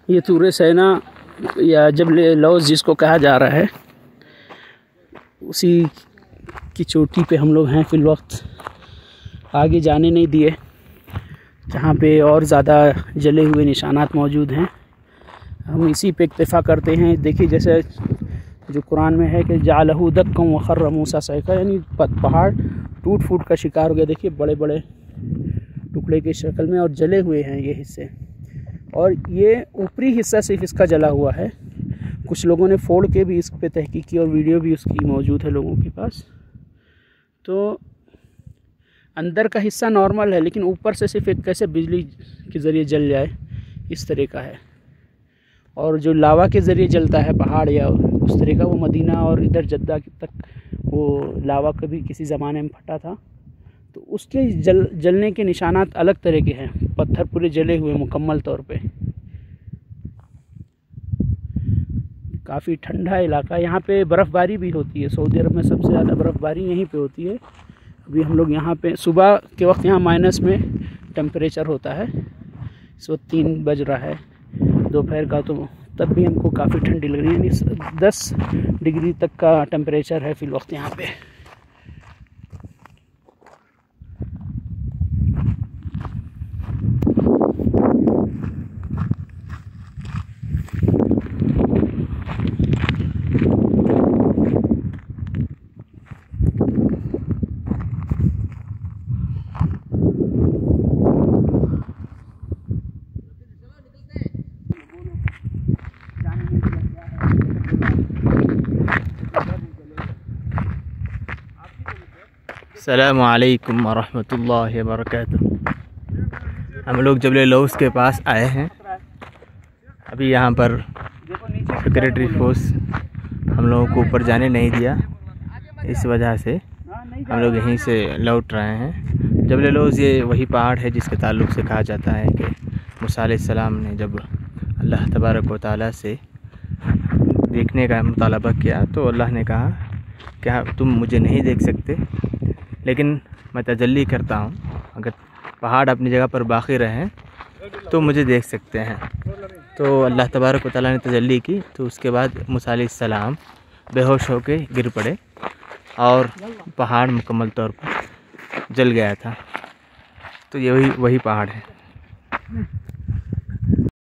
ये तूर सैना या जबल लौज़ जिसको कहा जा रहा है, उसी की चोटी पे हम लोग हैं फिल वक्त। आगे जाने नहीं दिए, जहाँ पे और ज़्यादा जले हुए निशानात मौजूद हैं। हम इसी पे इक्तिफ़ा करते हैं। देखिए जैसे जो कुरान में है कि जालहू दक्कम व खर्र मूसा सैका, यानी पहाड़ टूट फूट का शिकार हो गया। देखिए बड़े बड़े टुकड़े की शक्ल में और जले हुए हैं ये हिस्से, और ये ऊपरी हिस्सा सिर्फ इसका जला हुआ है। कुछ लोगों ने फोड़ के भी इस पे तहकीक की और वीडियो भी उसकी मौजूद है लोगों के पास। तो अंदर का हिस्सा नॉर्मल है, लेकिन ऊपर से सिर्फ एक कैसे बिजली के ज़रिए जल जाए इस तरह का है। और जो लावा के ज़रिए जलता है पहाड़ या उस तरह का, वो मदीना और इधर जद्दा तक वो लावा कभी किसी ज़माने में फटा था, तो उसके जलने के निशानात अलग तरह के हैं। पत्थर पूरे जले हुए मुकम्मल तौर पे। काफ़ी ठंडा इलाका, यहाँ पे बर्फ़बारी भी होती है। सऊदी अरब में सबसे ज़्यादा बर्फ़बारी यहीं पे होती है। अभी हम लोग यहाँ पे सुबह के वक्त यहाँ माइनस में टेम्परेचर होता है। इस वक्त 3 बज रहा है दोपहर का, तो तब भी हमको काफ़ी ठंडी लग रही है। 10 डिग्री तक का टेम्परेचर है फिल वक्त यहाँ पे। अस्सलामु अलैकुम वरहमतुल्लाहि वबरकातुहू। हम लोग जबल लौज़ के पास आए हैं। अभी यहाँ पर सिक्योरिटी फोर्स हम लोगों को ऊपर जाने नहीं दिया, इस वजह से हम लोग यहीं से लौट रहे हैं। जबल लौज़ ये वही पहाड़ है जिसके ताल्लुक़ से कहा जाता है कि मूसा अलैहिस्सलाम ने जब अल्लाह तबारक व तआला से देखने का मुतालबा किया, तो अल्लाह ने कहा क्या तुम मुझे नहीं देख सकते, लेकिन मैं तजल्ली करता हूँ। अगर पहाड़ अपनी जगह पर बाकी रहें तो मुझे देख सकते हैं। तो अल्लाह तबारक व तआला ने तजल्ली की, तो उसके बाद मूसा अलैहिस्सलाम बेहोश होके गिर पड़े और पहाड़ मुकम्मल तौर पर जल गया था। तो ये वही पहाड़ है।